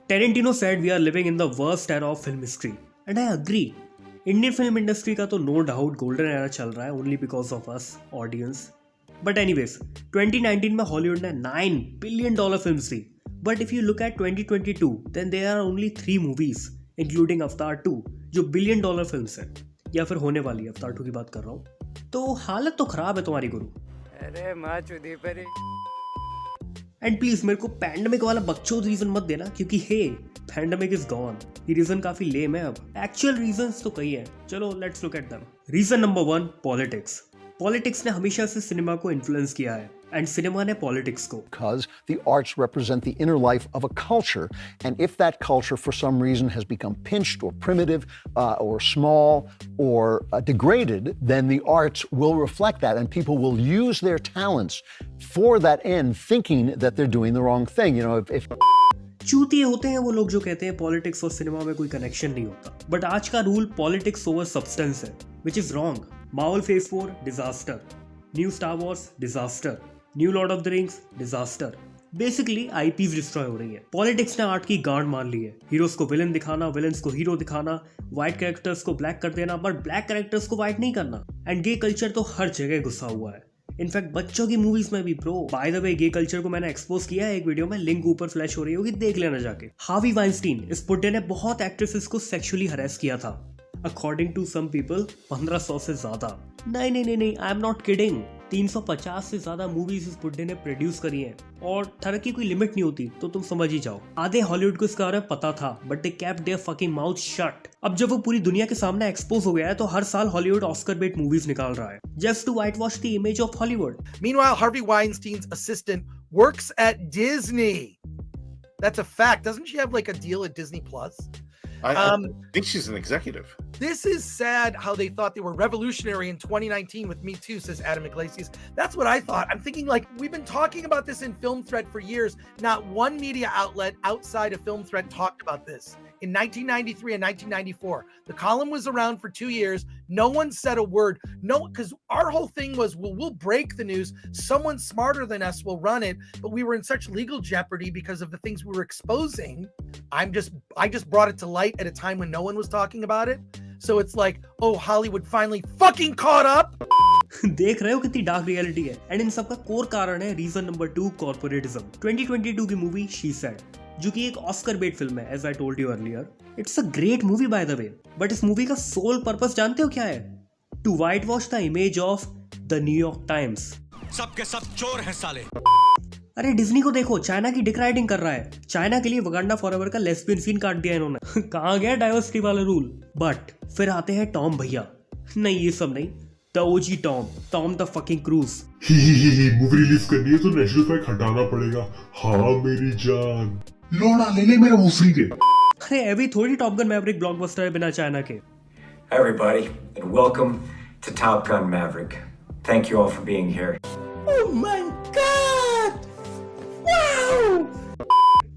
Tarantino said we are living in the worst era of film history, and I agree. Indian film industry का तो no doubt golden era चल रहा है only because of us audience. But anyways 2019 में Hollywood ने $9 billion films दी. But if you look at 2022 then there are only 3 movies including Avatar 2 जो $1 billion films है या फिर होने वाली है. अवतार 2 की बात कर रहा हूँ. तो हालत तो खराब है तुम्हारी गुरु. अरे माँ चुदी पर. एंड प्लीज मेरे को पैंडेमिक वाला बकचोद रीजन मत देना क्योंकि हे पैंडेमिक इज गॉन. ये रीजन काफी लेम है. अब एक्चुअल रीजंस तो कई हैं. चलो let's look at them. Reason number 1 politics. Politics ने हमेशा से सिनेमा को इन्फ्लुएंस किया है एंड सिनेमा ने पॉलिटिक्स को. Because the arts represent the inner life of a culture, and if that culture for some reason has become pinched or primitive or small or degraded, then the arts will reflect that, and people will use their talents for that end, thinking that they're doing the wrong thing. You know, if चूतिए होते हैं वो लोग जो कहते हैं politics और cinema में कोई कनेक्शन नहीं होता. बट आज का रूल पॉलिटिक्स ओवर सब्सटेंस है, which is wrong. Marvel phase 4 disaster, new star Wars disaster, new Lord of the rings disaster. Basically IPs destroy हो रही है. पॉलिटिक्स ने आर्ट की गांड मान ली है. हीरोज को विलन दिखाना, विलन्स को हीरो दिखाना, व्हाइट कैरेक्टर्स को ब्लैक कर देना, बट ब्लैक कैरेक्टर्स को व्हाइट नहीं करना. एंड गे कल्चर तो हर जगह घुसा हुआ है. इनफैक्ट बच्चों की मूवीज में भी. Bro by the way gay culture को मैंने एक्सपोज किया है एक वीडियो में, लिंक ऊपर फ्लैश हो रही होगी, देख लेना जाके. हार्वी वाइनस्टीन इस बुड्ढे ने बहुत एक्ट्रेसेस को सेक्सुअली हरेस किया था. अकॉर्डिंग टू सम पीपल 1500 से ज्यादा. नहीं आई एम नॉट किडिंग. 350 से ज्यादा मूवीज इस बुड्ढे ने प्रोड्यूस करी हैं और तरह की कोई लिमिट नहीं होती तो तुम समझ ही जाओ. आधे हॉलीवुड को इसके बारे में पता था but they kept their fucking mouth shut. अब जब वो पूरी दुनिया के सामने एक्सपोज हो गया है तो हर साल हॉलीवुड ऑस्कर बेट मूवीज निकाल रहा है just to white wash the image of Hollywood. Meanwhile, Harvey Weinstein's assistant works at Disney. That's a fact. Doesn't she have like a deal at Disney Plus? I think she's an executive. This is sad how they thought they were revolutionary in 2019 with Me Too, says Adam Iglesias. That's what I thought. I'm thinking like we've been talking about this in Film Threat for years. Not one media outlet outside of Film Threat talked about this. In 1993 and 1994, the column was around for 2 years. No one said a word. No, because our whole thing was, well, we'll break the news. Someone smarter than us will run it. But we were in such legal jeopardy because of the things we were exposing. I just brought it to light at a time when no one was talking about it. So it's like, oh, Hollywood finally fucking caught up. देख रहे हो कितनी dark reality है. And in सबका core कारण है reason number 2 कॉर्पोरेटिज्म. 2022 की movie she said जो कि एक ऑस्कर बेट फिल्म है as I told you earlier. It's a great movie by the way. But इस मूवी का सोल पर्पस जानते हो क्या है? To white wash the image of the New York Times. सबके सब चोर हैं साले. अरे डिज्नी को देखो, चाइना की डिक राइटिंग कर रहा है. चाइना के लिए वकांडा फॉरएवर का लेस्बियन सीन काट दिया इन्होंने. कहाँ गया डाइवर्सिटी वाला रूल? बट फिर आते हैं टॉम भैया. नहीं ये सब नहीं, the OG Tom the fucking cruise. Movie release करनी है तो नेशनल फ्लैग हटाना पड़ेगा. हाँ मेरी जान, लोड़ा ले ले मेरा मुफरी के. अरे अभी थोड़ी टॉप गन मैवरिक ब्लॉकबस्टर है बिना चाइना के. Hi everybody, and welcome to Top Gun Maverick. Thank you all for being here. Oh my God! Wow!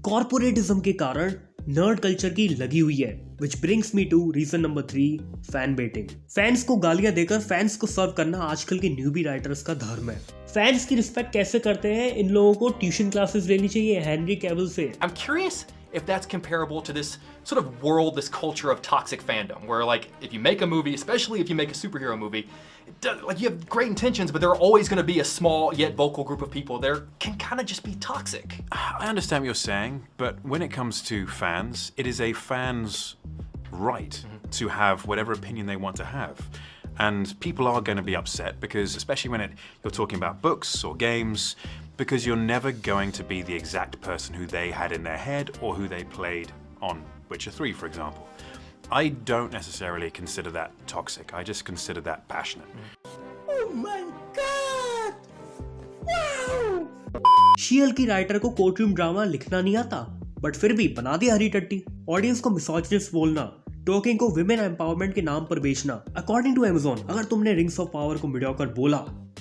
कॉर्पोरेटिज्म के कारण नर्ड कल्चर की लगी हुई है, which brings me to reason number 3 fan baiting. Fans को गालियां देकर फैंस को सर्व करना आजकल के न्यूबी राइटर्स का धर्म है. फैंस की रिस्पेक्ट कैसे करते हैं इन लोगों को ट्यूशन क्लासेस लेनी चाहिए हेनरी कैविल से. I'm curious if that's comparable to this sort of world, this culture of toxic fandom, where like if you make a movie, especially if you make a superhero movie, like you have great intentions, but there are always going to be a small yet vocal group of people there can kind of just be toxic. I understand what you're saying, but when it comes to fans, it is a fan's right to have whatever opinion they want to have. And people are going to be upset because, especially when you're talking about books or games, because you're never going to be the exact person who they had in their head or who they played on Witcher 3, for example. I don't necessarily consider that toxic. I just consider that passionate. Oh my God! Wow! शीयल की writer को courtroom drama लिखना नहीं आता but फिर भी बना दिया हरी टट्टी. ऑडियंस को मिसोजिनिस्ट बोलना, टॉकिंग को विमेन एम्पावरमेंट के नाम पर बेचना. अकॉर्डिंग टू अमेज़न, अगर तुमने रिंग्स ऑफ पावर को मीडियोकर बोला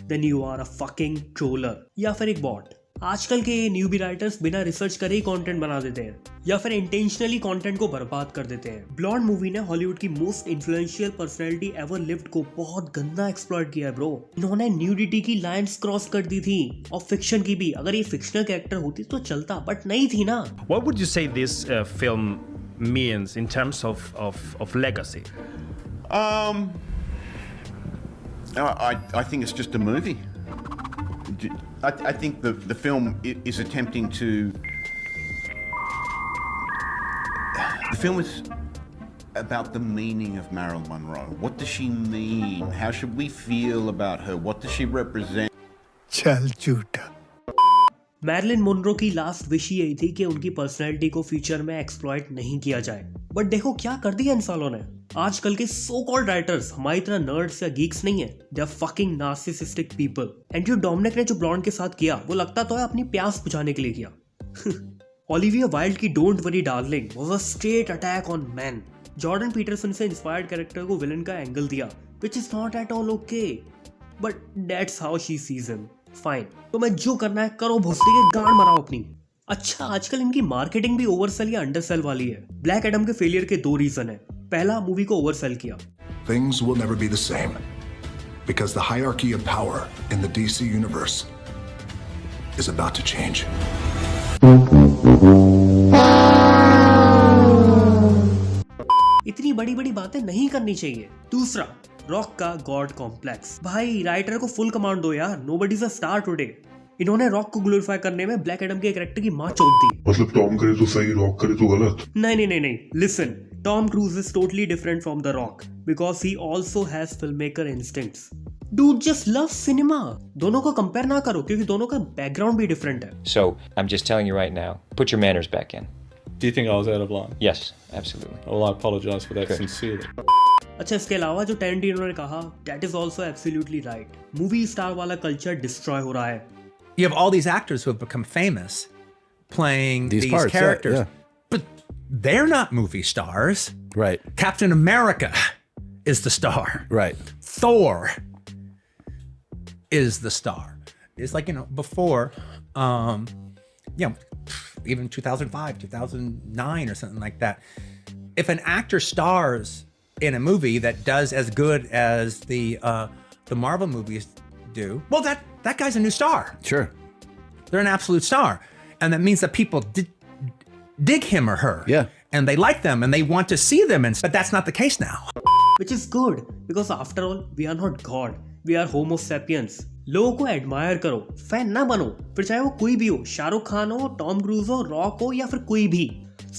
then you are a fucking troller या फिर एक बॉट. आजकल के न्यूबी राइटर्स बिना रिसर्च करे ही कंटेंट बना देते हैं या फिर इंटेंशनली कंटेंट को बर्बाद कर देते हैं। ब्लॉन्ड मूवी ने हॉलीवुड की most influential personality ever lived को बहुत गंदा एक्सप्लॉइट किया है ब्रो। इन्होंने न्यूडिटी की लाइंस क्रॉस कर दी थी और फिक्शन की भी। अगर ये फिक्शनल कैरेक्टर होती तो चलता, बट नहीं थी ना। What would you say this film means in terms of legacy? I think it's just a movie. I think the film is attempting to. The film is about the meaning of Marilyn Monroe. What does she mean? How should we feel about her? What does she represent? चल झूठा। Marilyn Monro की last wish यही थी कि उनकी personality को future में exploit नहीं किया जाए, बट देखो क्या कर दिया इन सालों ने। आजकल के सो कॉल्ड राइटर्स हमारी तरह नर्ड्स या गीक्स नहीं है, they are fucking narcissistic people. Andrew Dominik ने जो ब्लॉन्ड के साथ किया वो लगता तो है अपनी प्यास बुझाने के लिए किया। ओलिविया वाइल्ड की Don't Worry Darling was a straight attack on man. Jordan Peterson से इंस्पायर्ड कैरेक्टर को विलन का एंगल दिया, which is not at all okay, but that's how she sees him. Fine, तो मैं जो करना है करो, भोसड़ी के गांड मराओ अपनी। अच्छा, आजकल इनकी मार्केटिंग भी ओवरसेल या अंडरसेल वाली है। ब्लैक एडम के फेलियर के दो रीजन है। पहला, मूवी को ओवरसेल किया। Things will never be the same because the hierarchy of power in the DC universe is about to change. इतनी बड़ी बड़ी बातें नहीं करनी चाहिए। दूसरा, रॉक का गॉड कॉम्प्लेक्स। भाई राइटर को फुल कमांड दो यार, nobody is a star today. इन्होंने रॉक को ग्लोरीफाई करने में ब्लैक एडम के कैरेक्टर की मां चौंक दी। मतलब टॉम करे तो सही, रॉक करे तो गलत। नहीं, listen, Tom cruise is totally different from the rock because he also has film maker instincts. Dude just love cinema. दोनों को कंपेयर ना करो क्योंकि दोनों का बैकग्राउंड भी डिफरेंट है। So, I'm just telling you right now, put your manners back in. Do you think I was out of line? Yes, absolutely. Well, I apologize for that sincerely. अच्छा, इसके अलावा जो टेरेंटिनो ने कहा, that is also absolutely right. Movie star वाला culture destroy हो रहा है। You have all these actors who have become famous playing these parts, characters, yeah. but they're not movie stars. Right. Captain America is the star. Right. Thor is the star. It's like, before, even 2005, 2009 or something like that. If an actor stars in a movie that does as good as the Marvel movies do, well, that guy's a new star. Sure. They're an absolute star. And that means that people dig him or her. Yeah. And they like them and they want to see them. But that's not the case now. Which is good because after all, we are not God. We are Homo sapiens. लोगों को admire करो, fan ना बनो, फिर चाहे वो कोई भी हो, शाहरुख खान हो, टॉम क्रूज हो, रॉक हो या फिर कोई भी।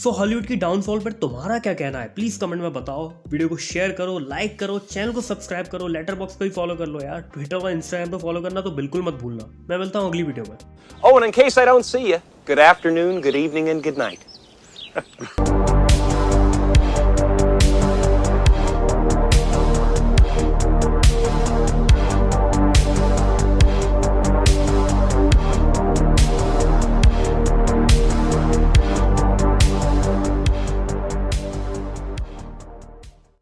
सो हॉलीवुड की डाउनफॉल पर तुम्हारा क्या कहना है, प्लीज कमेंट में बताओ। वीडियो को शेयर करो, लाइक करो, चैनल को सब्सक्राइब करो, लेटर बॉक्स पे भी फॉलो कर लो यार, ट्विटर और इंस्टाग्राम पे फॉलो करना तो बिल्कुल मत भूलना। मैं मिलता हूँ अगली वीडियो में। Oh, and in case I don't see you, good afternoon, good evening, and good night.